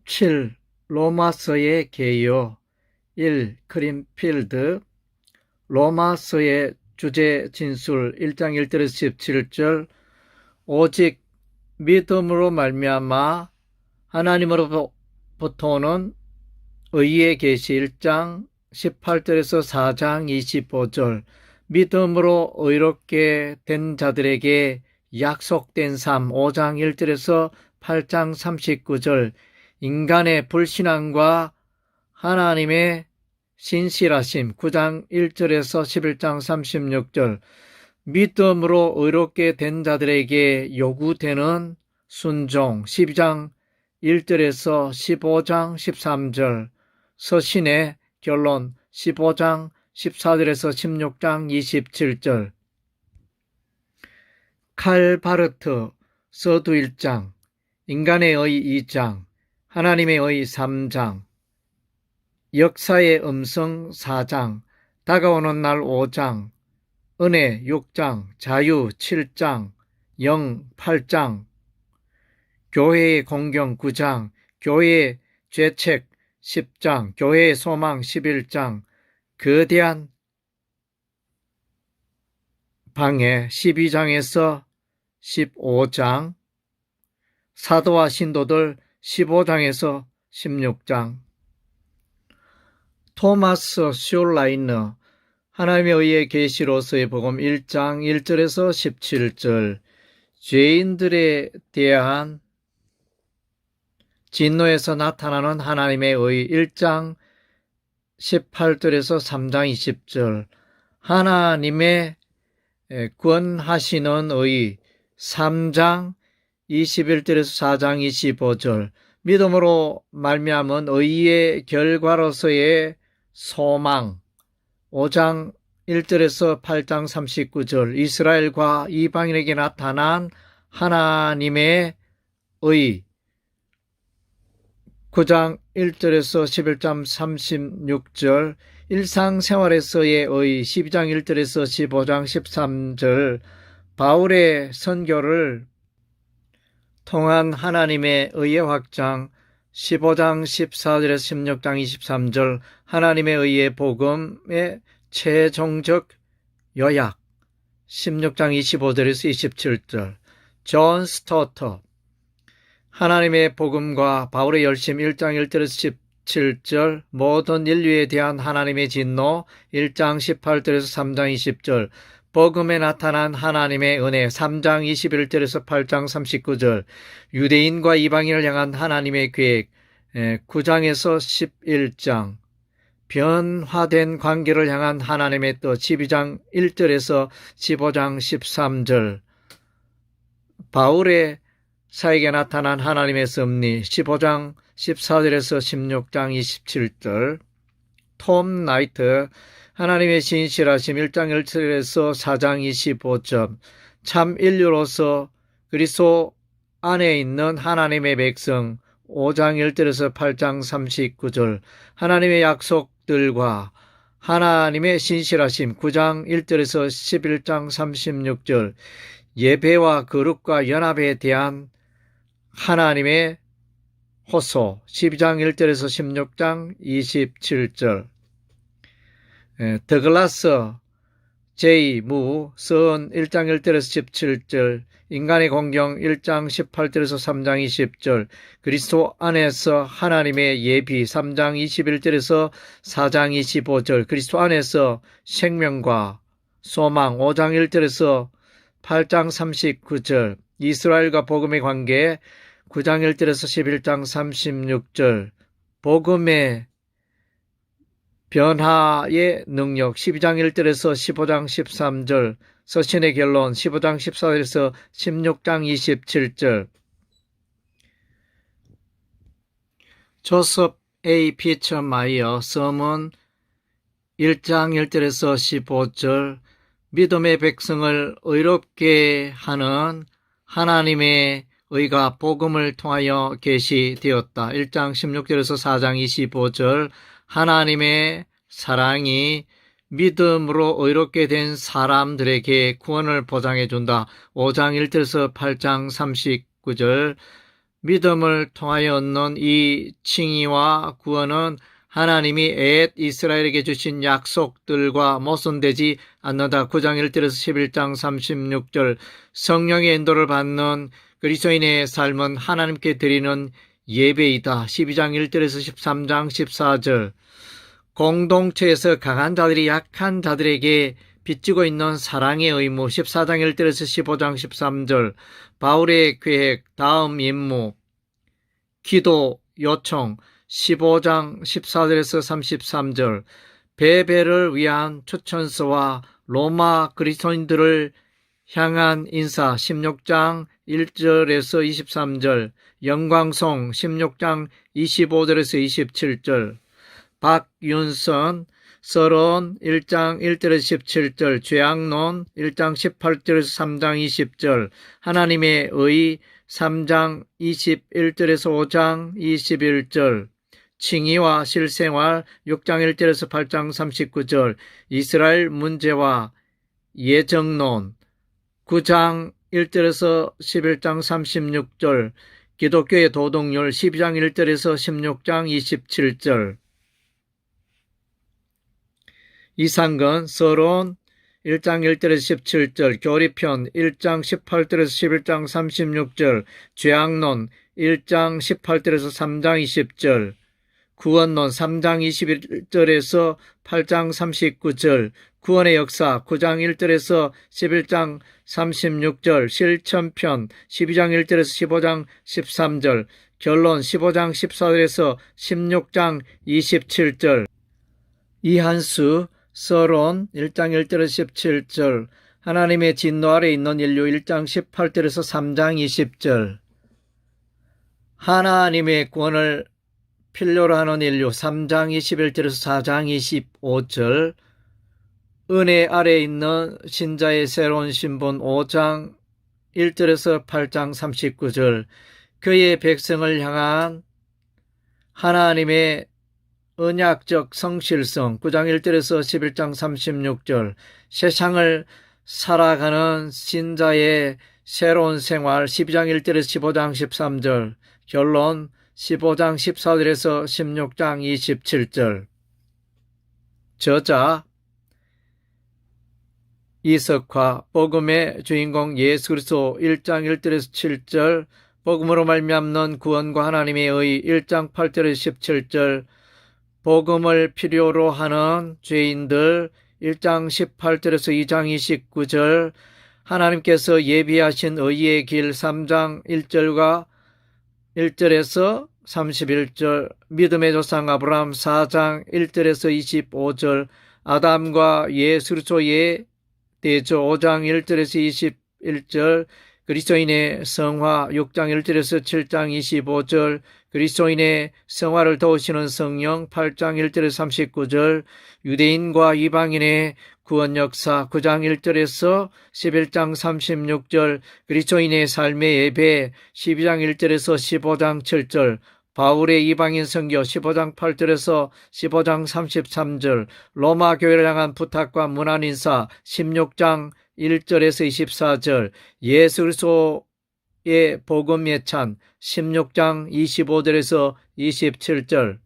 7. 로마서의 개요. 1. 크린필드. 로마서의 주제 진술 1장 1절에서 17절. 오직 믿음으로 말미암아 하나님으로부터 오는 의의 계시 1장 18절에서 4장 25절. 믿음으로 의롭게 된 자들에게 약속된 삶 5장 1절에서 8장 39절. 인간의 불신앙과 하나님의 신실하심 9장 1절에서 11장 36절. 믿음으로 의롭게 된 자들에게 요구되는 순종 12장 1절에서 15장 13절. 서신의 결론 15장 14절에서 16장 27절. 칼바르트 서두 1장, 인간의 의 2장, 하나님의 의 3장, 역사의 음성 4장, 다가오는 날 5장, 은혜 6장, 자유 7장, 영 8장, 교회의 공경 9장, 교회의 죄책 10장, 교회의 소망 11장, 거대한 방해 12장에서 15장, 사도와 신도들 15장에서 16장. 토마스 슐라이너 하나님의 의의 계시로서의 복음 1장 1절에서 17절. 죄인들에 대한 진노에서 나타나는 하나님의 의 1장 18절에서 3장 20절. 하나님의 구원하시는 의 3장 21절에서 4장 25절. 믿음으로 말미암은 의의 결과로서의 소망 5장 1절에서 8장 39절. 이스라엘과 이방인에게 나타난 하나님의 의 9장 1절에서 11장 36절. 일상생활에서의 의 12장 1절에서 15장 13절. 바울의 선교를 통한 하나님의 의의 확장 15장 14절에서 16장 23절. 하나님의 의의 복음의 최종적 요약 16장 25절에서 27절. 존 스토터 하나님의 복음과 바울의 열심 1장 1절에서 17절. 모든 인류에 대한 하나님의 진노 1장 18절에서 3장 20절. 복음에 나타난 하나님의 은혜 3장 21절에서 8장 39절. 유대인과 이방인을 향한 하나님의 계획 9장에서 11장. 변화된 관계를 향한 하나님의 뜻 12장 1절에서 15장 13절. 바울의 사에게 나타난 하나님의 섭리 15장 14절에서 16장 27절. 톰 나이트 하나님의 신실하심 1장 1절에서 4장 25절. 참 인류로서 그리스도 안에 있는 하나님의 백성 5장 1절에서 8장 39절. 하나님의 약속들과 하나님의 신실하심 9장 1절에서 11장 36절. 예배와 거룩과 연합에 대한 하나님의 호소 12장 1절에서 16장 27절. 더글라스 제이 무 서은 1장 1절에서 17절. 인간의 공경 1장 18절에서 3장 20절. 그리스도 안에서 하나님의 예비 3장 21절에서 4장 25절. 그리스도 안에서 생명과 소망 5장 1절에서 8장 39절. 이스라엘과 복음의 관계 9장 1절에서 11장 36절. 복음의 변화의 능력 12장 1절에서 15장 13절. 서신의 결론 15장 14절에서 16장 27절. 조셉 A. 피처 마이어 서문 1장 1절에서 15절. 믿음의 백성을 의롭게 하는 하나님의 의가 복음을 통하여 계시되었다. 1장 16절에서 4장 25절. 하나님의 사랑이 믿음으로 의롭게 된 사람들에게 구원을 보장해 준다. 5장 1절에서 8장 39절. 믿음을 통하여 얻는 이 칭의와 구원은 하나님이 옛 이스라엘에게 주신 약속들과 모순되지 않는다. 9장 1절에서 11장 36절 성령의 인도를 받는 그리스도인의 삶은 하나님께 드리는 예배이다. 12장 1절에서 13장 14절 공동체에서 강한 자들이 약한 자들에게 빚지고 있는 사랑의 의무. 14장 1절에서 15장 13절 바울의 계획, 다음 임무, 기도 요청. 15장 14절에서 33절 베베를 위한 추천서와 로마 그리스도인들을 향한 인사. 16장 1절에서 23절 영광송. 16장 25절에서 27절 박윤선 서론 1장 1절에서 17절 죄악론 1장 18절에서 3장 20절 하나님의 의 3장 21절에서 5장 21절 칭의와 실생활 6장 1절에서 8장 39절 이스라엘 문제와 예정론 9장 1절에서 11장 36절 기독교의 도덕률 12장 1절에서 16장 27절 이상건 서론 1장 1절에서 17절 교리편 1장 18절에서 11장 36절 죄악론 1장 18절에서 3장 20절 구원론 3장 21절에서 8장 39절 구원의 역사 9장 1절에서 11장 36절 실천편 12장 1절에서 15장 13절 결론 15장 14절에서 16장 27절 이한수 서론 1장 1절에서 17절 하나님의 진노 아래 있는 인류 1장 18절에서 3장 20절 하나님의 구원을 필요로 하는 인류 3장 21절에서 4장 25절 은혜 아래 있는 신자의 새로운 신분 5장 1절에서 8장 39절 그의 백성을 향한 하나님의 언약적 성실성 9장 1절에서 11장 36절 세상을 살아가는 신자의 새로운 생활 12장 1절에서 15장 13절 결론 15장 14절에서 16장 27절 저자 이석화 복음의 주인공 예수 그리스도 1장 1절에서 7절 복음으로 말미암는 구원과 하나님의 의 1장 8절에서 17절 복음을 필요로 하는 죄인들 1장 18절에서 2장 29절 하나님께서 예비하신 의의 길 3장 1절과 1절에서 31절 믿음의 조상 아브라함 4장 1절에서 25절 아담과 예수 그리스도의 대조 5장 1절에서 21절 그리스도인의 성화 6장 1절에서 7장 25절 그리스도인의 성화를 도우시는 성령 8장 1절에서 39절 유대인과 이방인의 구원 역사 9장 1절에서 11장 36절 그리스도인의 삶의 예배 12장 1절에서 15장 7절 바울의 이방인 선교 15장 8절에서 15장 33절 로마 교회를 향한 부탁과 문안 인사 16장 1절에서 24절 예수 그리스도의 복음 예찬 16장 25절에서 27절